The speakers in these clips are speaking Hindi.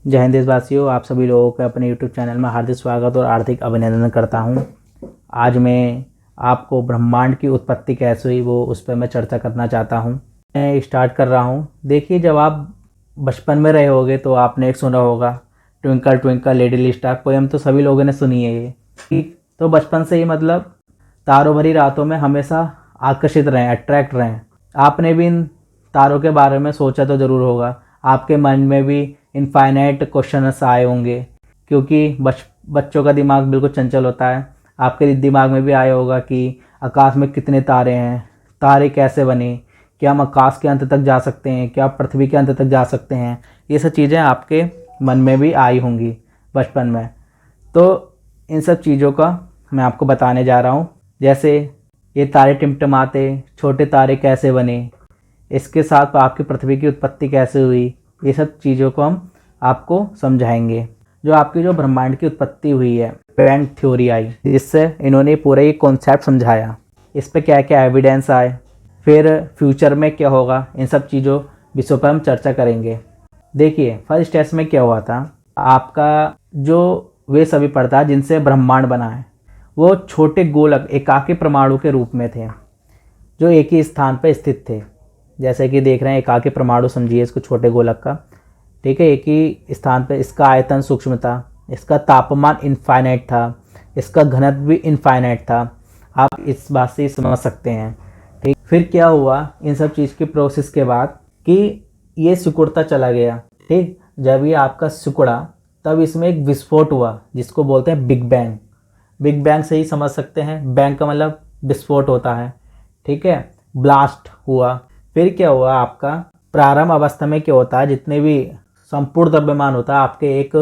जय हिंद देशवासियों, आप सभी लोगों का अपने YouTube चैनल में हार्दिक स्वागत और हार्दिक अभिनंदन करता हूं। आज मैं आपको ब्रह्मांड की उत्पत्ति कैसे हुई वो उस पर मैं चर्चा करना चाहता हूं। मैं स्टार्ट कर रहा हूं। देखिए, जब आप बचपन में रहे होगे तो आपने एक सुना होगा twinkle twinkle little star. Poem तो सभी लोगों ने सुनी है ये। तो बचपन से ही मतलब तारों भरी रातों में हमेशा आकर्षित रहें, अट्रैक्ट रहें। आपने भी इन तारों के बारे में सोचा तो ज़रूर होगा। आपके मन में भी इनफाइनाइट क्वेश्चंस आए होंगे, क्योंकि बच्चों का दिमाग बिल्कुल चंचल होता है। आपके दिमाग में भी आया होगा कि आकाश में कितने तारे हैं, तारे कैसे बने, क्या हम आकाश के अंत तक जा सकते हैं, क्या पृथ्वी के अंत तक जा सकते हैं। ये सब चीज़ें आपके मन में भी आई होंगी बचपन में। तो इन सब चीज़ों का मैं आपको बताने जा रहा हूँ। जैसे ये तारे टिमटिमाते, छोटे तारे कैसे बने, इसके साथ आपकी पृथ्वी की उत्पत्ति कैसे हुई, ये सब चीज़ों को हम आपको समझाएंगे। जो आपकी जो ब्रह्मांड की उत्पत्ति हुई है, बैंग थ्योरी आई, जिससे इन्होंने पूरा ये कॉन्सेप्ट समझाया। इस पे क्या क्या एविडेंस आए, फिर फ्यूचर में क्या होगा, इन सब चीज़ों विषयों पर हम चर्चा करेंगे। देखिए, फर्स्ट टेस्ट में क्या हुआ था। आपका जो वे सभी पदार्थ जिनसे ब्रह्मांड बना है वो छोटे गोलक एकाकी परमाणु के रूप में थे, जो एक ही स्थान पर स्थित थे। जैसे कि देख रहे हैं एकाकी परमाणु, समझिए इसको छोटे गोलक का, ठीक है, एक ही स्थान पर। इसका आयतन सूक्ष्म था, इसका तापमान इनफाइनाइट था, इसका घनत्व भी इनफाइनाइट था। आप इस बात से समझ सकते हैं, ठीक। फिर क्या हुआ इन सब चीज़ की प्रोसेस के बाद कि ये सिकुड़ता चला गया, ठीक। जब ये आपका सिकुड़ा तब इसमें एक विस्फोट हुआ, जिसको बोलते हैं बिग बैंग। बिग बैंग से ही समझ सकते हैं, बैंग का मतलब विस्फोट होता है, ठीक है, ब्लास्ट हुआ। फिर क्या हुआ, आपका प्रारंभ अवस्था में क्या होता है, जितने भी संपूर्ण द्रव्यमान होता है आपके एक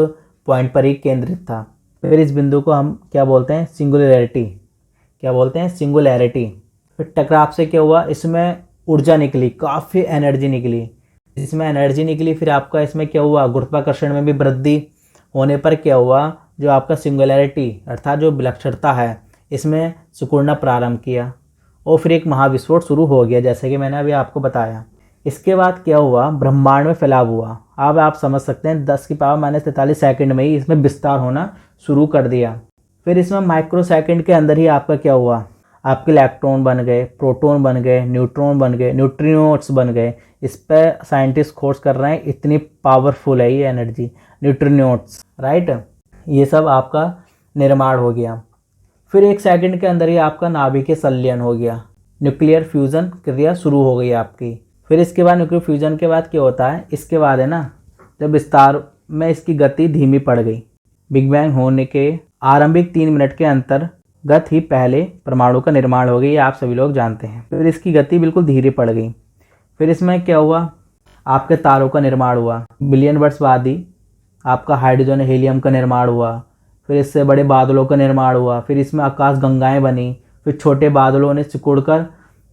पॉइंट पर ही केंद्रित था। फिर इस बिंदु को हम क्या बोलते हैं, सिंगुलैरिटी। क्या बोलते हैं, सिंगुलैरिटी। फिर टकराव से क्या हुआ, इसमें ऊर्जा निकली, काफ़ी एनर्जी निकली। इसमें एनर्जी निकली, फिर आपका इसमें क्या हुआ, गुरुत्वाकर्षण में भी वृद्धि होने पर क्या हुआ, जो आपका सिंगुलैरिटी अर्थात जो विलक्षणता है, इसमें सिकुड़ना प्रारंभ किया और फिर एक महाविस्फोट शुरू हो गया, जैसे कि मैंने अभी आपको बताया। इसके बाद क्या हुआ, ब्रह्मांड में फैलाव हुआ। अब आप समझ सकते हैं 10⁻43 सेकंड में ही इसमें विस्तार होना शुरू कर दिया। फिर इसमें माइक्रो सेकंड के अंदर ही आपका क्या हुआ, आपके इलेक्ट्रॉन बन गए, प्रोटॉन बन गए, न्यूट्रॉन बन गए, न्यूट्रिनोट्स बन गए। इस पर साइंटिस्ट खोज कर रहे हैं, इतनी पावरफुल है ये एनर्जी, न्यूट्रिनोट्स, राइट। ये सब आपका निर्माण हो गया। फिर 1 सेकंड के अंदर ही आपका नाभिकीय संलयन हो गया, न्यूक्लियर फ्यूज़न क्रिया शुरू हो गई आपकी। फिर इसके बाद न्यूक्लियर फ्यूज़न के बाद क्या होता है, इसके बाद है ना, जब विस्तार में इसकी गति धीमी पड़ गई। बिग बैंग होने के आरंभिक 3 मिनट के अंतर्गत ही पहले परमाणु का निर्माण हो गया, ये आप सभी लोग जानते हैं। फिर इसकी गति बिल्कुल धीरे पड़ गई। फिर इसमें क्या हुआ, आपके तारों का निर्माण हुआ। बिलियन वर्ष बाद ही आपका हाइड्रोजन हीलियम का निर्माण हुआ। फिर इससे बड़े बादलों का निर्माण हुआ। फिर इसमें आकाश गंगाएं बनी। फिर छोटे बादलों ने सिकुड़कर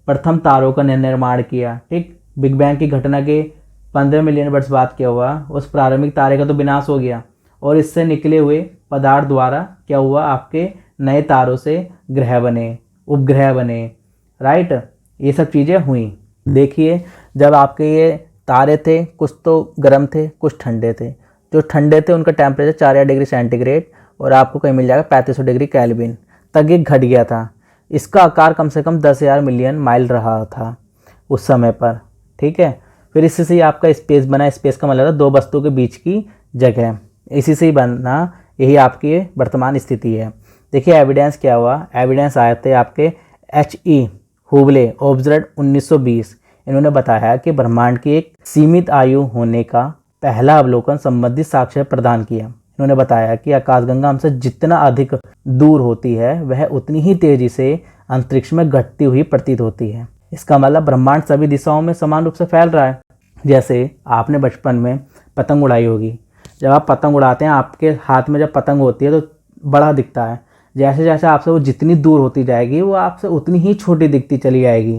प्रथम तारों का निर्माण किया, ठीक। बिग बैंग की घटना के 15 मिलियन वर्ष बाद क्या हुआ, उस प्रारंभिक तारे का तो विनाश हो गया और इससे निकले हुए पदार्थ द्वारा क्या हुआ, आपके नए तारों से ग्रह बने, उपग्रह बने, राइट। ये सब चीज़ें हुई। देखिए, जब आपके ये तारे थे, कुछ तो गर्म थे, कुछ ठंडे थे। जो ठंडे थे उनका टेम्परेचर 4 डिग्री सेंटीग्रेड और आपको कहीं मिल जाएगा 3500 डिग्री केल्विन तक ये घट गया था। इसका आकार कम से कम 10,000 मिलियन माइल रहा था उस समय पर, ठीक है। फिर इसी से ही आपका स्पेस बना। स्पेस का मतलब दो वस्तुओं के बीच की जगह, इसी से ही बना। यही आपकी वर्तमान स्थिति है। देखिए एविडेंस क्या हुआ, एविडेंस आए थे आपके H.E. हुबले ऑब्जर्व 1920। इन्होंने बताया कि ब्रह्मांड की एक सीमित आयु होने का पहला अवलोकन संबंधित साक्ष्य प्रदान किया। इन्होंने बताया कि आकाशगंगा हमसे जितना अधिक दूर होती है वह उतनी ही तेजी से अंतरिक्ष में घटती हुई प्रतीत होती है। इसका मतलब ब्रह्मांड सभी दिशाओं में समान रूप से फैल रहा है। जैसे आपने बचपन में पतंग उड़ाई होगी। जब आप पतंग उड़ाते हैं, आपके हाथ में जब पतंग होती है तो बड़ा दिखता है। जैसे जैसे आपसे वो जितनी दूर होती जाएगी वो आपसे उतनी ही छोटी दिखती चली जाएगी,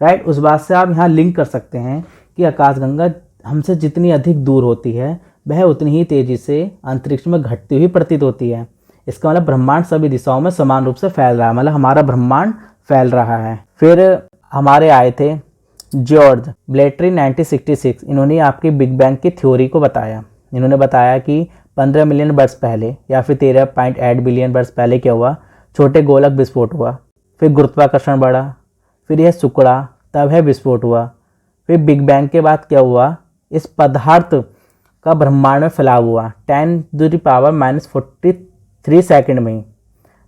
राइट। उस बात से आप यहाँ लिंक कर सकते हैं कि आकाशगंगा हमसे जितनी अधिक दूर होती है वह उतनी ही तेज़ी से अंतरिक्ष में घटती हुई प्रतीत होती है। इसका मतलब ब्रह्मांड सभी दिशाओं में समान रूप से फैल रहा है, मतलब हमारा ब्रह्मांड फैल रहा है। फिर हमारे आए थे जॉर्ज ब्लेटरी 1966। इन्होंने आपकी बिग बैंग की थ्योरी को बताया। इन्होंने बताया कि 15 मिलियन वर्ष पहले या फिर 13.8 बिलियन वर्ष पहले क्या हुआ, छोटे गोलक विस्फोट हुआ, फिर गुरुत्वाकर्षण बढ़ा, फिर यह सिकुड़ा, तब है विस्फोट हुआ। फिर बिग बैंग के बाद क्या हुआ, इस पदार्थ का ब्रह्मांड में फैलाव हुआ 10⁻⁻43 सेकंड में ही,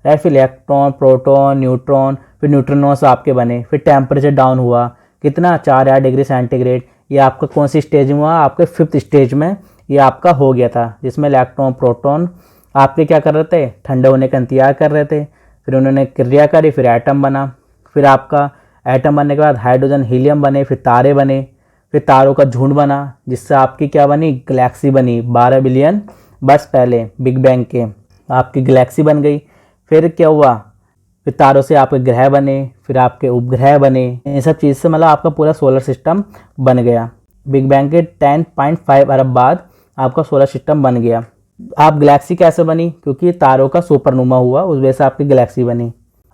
राइट। फिर इलेक्ट्रॉन, प्रोटॉन, न्यूट्रॉन, फिर न्यूट्रिनोस आपके बने, फिर टेम्परेचर डाउन हुआ कितना, 4 डिग्री सेंटीग्रेड। ये आपका कौन सी स्टेज में हुआ, आपके 5th स्टेज में ये आपका हो गया था, जिसमें इलेक्ट्रॉन, प्रोटॉन आपके क्या कर रहे थे, ठंडे होने का इंतजार कर रहे थे। फिर उन्होंने क्रिया करी, फिर एटम बना, फिर आपका एटम बनने के बाद हाइड्रोजन, हीलियम बने, फिर तारे बने, फिर तारों का झुंड बना, जिससे आपकी क्या बनी, गैलेक्सी बनी। 12 बिलियन वर्ष पहले बिग बैंग के आपकी गैलेक्सी बन गई। फिर क्या हुआ, फिर तारों से आपके ग्रह बने, फिर आपके उपग्रह बने, इन सब चीज़ से मतलब आपका पूरा सोलर सिस्टम बन गया। बिग बैंग के 10.5 अरब बाद आपका सोलर सिस्टम बन गया। आप गैलेक्सी कैसे बनी, क्योंकि तारों का सुपरनोवा हुआ, उस वजह से आपकी गैलेक्सी बनी,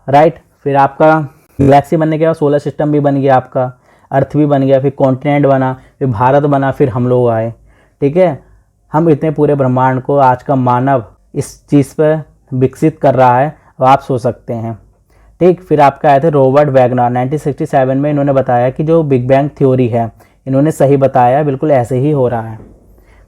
राइट। फिर आपका गैलेक्सी बनने के बाद सोलर सिस्टम भी बन गया, आपका अर्थ भी बन गया, फिर कॉन्टिनेंट बना, फिर भारत बना, फिर हम लोग आए, ठीक है। हम इतने पूरे ब्रह्मांड को आज का मानव इस चीज़ पर विकसित कर रहा है, अब आप सोच सकते हैं, ठीक। फिर आपका आए थे रॉबर्ट वैगनर 1967 में, इन्होंने बताया कि जो बिग बैंग थ्योरी है इन्होंने सही बताया, बिल्कुल ऐसे ही हो रहा है।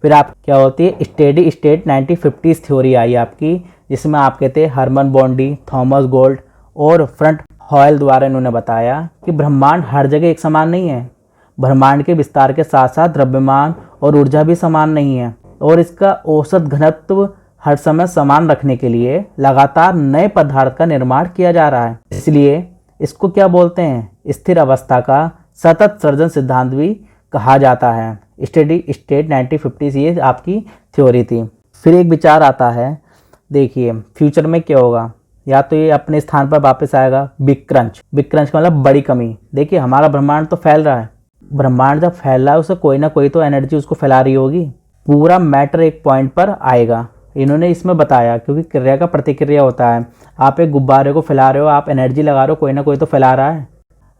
फिर आप क्या होती है स्टेडी स्टेट 1950s थ्योरी आई आपकी, जिसमें आपके थे हरमन बॉन्डी, थॉमस गोल्ड और फ्रंट हॉयल द्वारा इन्होंने बताया कि ब्रह्मांड हर जगह एक समान नहीं है। ब्रह्मांड के विस्तार के साथ साथ द्रव्यमान और ऊर्जा भी समान नहीं है, और इसका औसत घनत्व हर समय समान रखने के लिए लगातार नए पदार्थ का निर्माण किया जा रहा है। इसलिए इसको क्या बोलते हैं, स्थिर अवस्था का सतत सर्जन सिद्धांत भी कहा जाता है। स्टेडी स्टेट 1950 ये आपकी थ्योरी थी। फिर एक विचार आता है, देखिए फ्यूचर में क्या होगा, या तो ये अपने स्थान पर वापस आएगा, बिग क्रंच। बिग क्रंच का मतलब बड़ी कमी। देखिए हमारा ब्रह्मांड तो फैल रहा है, ब्रह्मांड जब फैल रहा है उसे कोई ना कोई तो एनर्जी उसको फैला रही होगी, पूरा मैटर एक पॉइंट पर आएगा। इन्होंने इसमें बताया, क्योंकि क्रिया का प्रतिक्रिया होता है, आप एक गुब्बारे को फैला रहे हो, आप एनर्जी लगा रहे हो, कोई ना कोई तो फैला रहा है,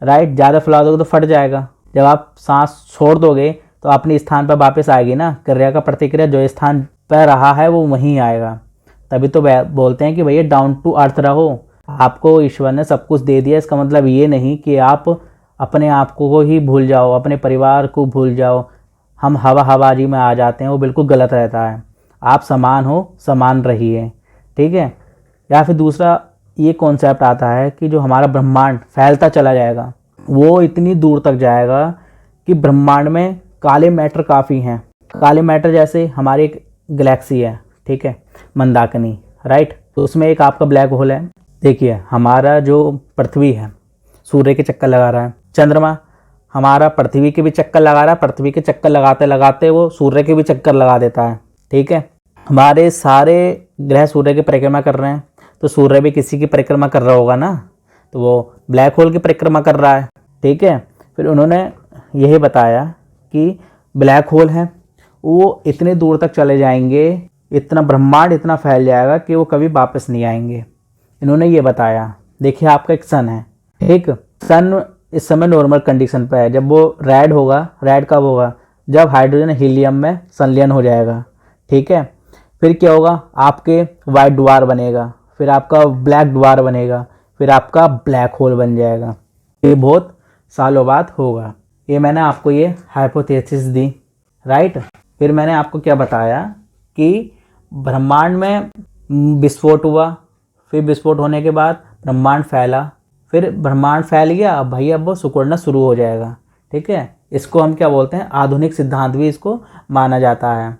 राइट। ज़्यादा फैला दोगे तो फट जाएगा, जब आप सांस छोड़ दोगे तो अपने स्थान पर वापस आएगी ना, क्रिया का प्रतिक्रिया जो स्थान पर रहा है वो वहीं आएगा। तभी तो बोलते हैं कि भैया डाउन टू अर्थ रहो, आपको ईश्वर ने सब कुछ दे दिया, इसका मतलब ये नहीं कि आप अपने आप को ही भूल जाओ, अपने परिवार को भूल जाओ, हम हवाबाजी में आ जाते हैं, वो बिल्कुल गलत रहता है। आप समान हो, समान रहिए, ठीक है। या फिर दूसरा ये कॉन्सेप्ट आता है कि जो हमारा ब्रह्मांड फैलता चला जाएगा, वो इतनी दूर तक जाएगा कि ब्रह्मांड में काले मैटर काफ़ी हैं। काले मैटर जैसे हमारी एक गैलेक्सी है, ठीक है, मंदाकिनी, राइट, तो उसमें एक आपका ब्लैक होल है। देखिए हमारा जो पृथ्वी है सूर्य के चक्कर लगा रहा है, चंद्रमा हमारा पृथ्वी के भी चक्कर लगा रहा है, पृथ्वी के चक्कर लगाते लगाते वो सूर्य के भी चक्कर लगा देता है, ठीक है। हमारे सारे ग्रह सूर्य की परिक्रमा कर रहे हैं, तो सूर्य भी किसी की परिक्रमा कर रहा होगा ना, तो वो ब्लैक होल की परिक्रमा कर रहा है, ठीक है। फिर उन्होंने यही बताया कि ब्लैक होल हैं वो इतने दूर तक चले जाएंगे, इतना ब्रह्मांड इतना फैल जाएगा कि वो कभी वापस नहीं आएंगे, इन्होंने ये बताया। देखिए आपका एक सन है, ठीक, सन इस समय नॉर्मल कंडीशन पे है, जब वो रेड होगा, रेड कब होगा, जब हाइड्रोजन हीलियम में संलयन हो जाएगा, ठीक है। फिर क्या होगा, आपके वाइट ड्वार्फ बनेगा, फिर आपका ब्लैक ड्वार्फ बनेगा, फिर आपका ब्लैक होल बन जाएगा। ये बहुत सालों बाद होगा। ये मैंने आपको ये हाइपोथेसिस दी, राइट। फिर मैंने आपको क्या बताया कि ब्रह्मांड में विस्फोट हुआ, फिर विस्फोट होने के बाद ब्रह्मांड फैला, फिर ब्रह्मांड फैल गया, अब भाई अब वो सिकुड़ना शुरू हो जाएगा, ठीक है। इसको हम क्या बोलते हैं, आधुनिक सिद्धांत भी इसको माना जाता है।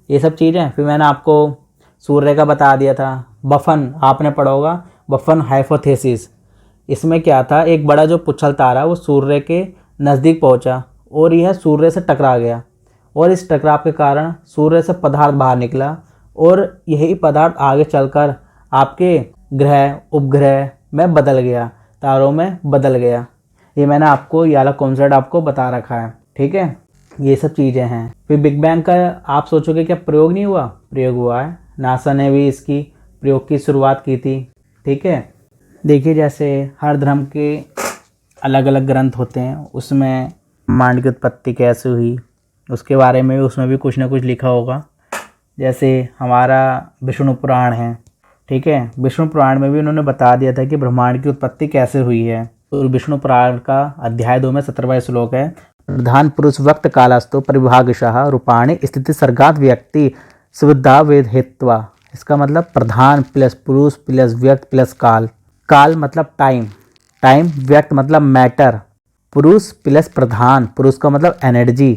ये सब चीज़ें फिर मैंने आपको सूर्य का बता दिया था, बफन आपने पढ़ा होगा, बफन हाइपोथेसिस। इसमें क्या था, एक बड़ा जो पुच्छल तारा वो सूर्य के नज़दीक पहुंचा और यह सूर्य से टकरा गया, और इस टकराव के कारण सूर्य से पदार्थ बाहर निकला, और यही पदार्थ आगे चलकर आपके ग्रह उपग्रह में बदल गया, तारों में बदल गया। ये मैंने आपको ये वाला कॉन्सेप्ट आपको बता रखा है, ठीक है। ये सब चीज़ें हैं। फिर बिग बैंग का आप सोचोगे क्या प्रयोग नहीं हुआ, प्रयोग हुआ है, नासा ने भी इसकी प्रयोग की शुरुआत की थी, ठीक है। देखिए जैसे हर धर्म के अलग अलग ग्रंथ होते हैं, उसमें ब्रह्मांड की उत्पत्ति कैसे हुई उसके बारे में उसमें भी कुछ ना कुछ लिखा होगा, जैसे हमारा विष्णु पुराण है, ठीक है। विष्णु पुराण में भी उन्होंने बता दिया था कि ब्रह्मांड की उत्पत्ति कैसे हुई है। तो विष्णु पुराण का अध्याय 2 में 17वां श्लोक है, प्रधान पुरुष वक्त कालास्तु परिभागशः रूपाणि स्थिति सर्गात व्यक्ति सुविधा वेद हेत्वा। इसका मतलब प्रधान प्लस पुरुष प्लस व्यक्त प्लस काल। काल मतलब टाइम, टाइम व्यक्त मतलब मैटर, पुरुष प्लस प्रधान, पुरुष का मतलब एनर्जी,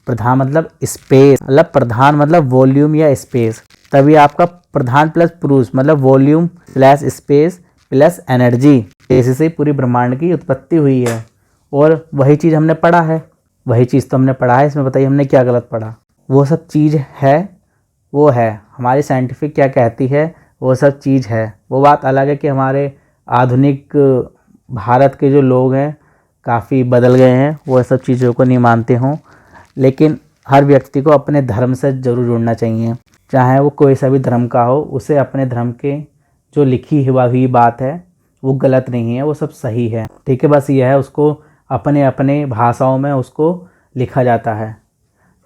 प्रधान मतलब स्पेस, मतलब प्रधान मतलब वॉल्यूम या स्पेस। तभी आपका प्रधान प्लस पुरुष मतलब volume plus space plus energy, इसी से पूरी ब्रह्मांड की उत्पत्ति हुई है। और वही चीज़ हमने पढ़ा है, वही चीज़ तो हमने पढ़ा है, इसमें बताइए हमने क्या गलत पढ़ा। वो सब चीज़ है, वो है हमारी साइंटिफिक क्या कहती है, वो सब चीज़ है। वो बात अलग है कि हमारे आधुनिक भारत के जो लोग हैं काफ़ी बदल गए हैं, वो सब चीज़ों को नहीं मानते हों, लेकिन हर व्यक्ति को अपने धर्म से ज़रूर जुड़ना चाहिए, चाहे वो कोई सा भी धर्म का हो। उसे अपने धर्म के जो लिखी हुई बात है वो गलत नहीं है, वो सब सही है, ठीक है। बस ये है, उसको अपने अपने भाषाओं में उसको लिखा जाता है,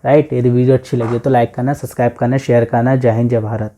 राइट। यदि वीडियो अच्छी लगी तो लाइक करना, सब्सक्राइब करना, शेयर करना। जय हिंद, जय भारत।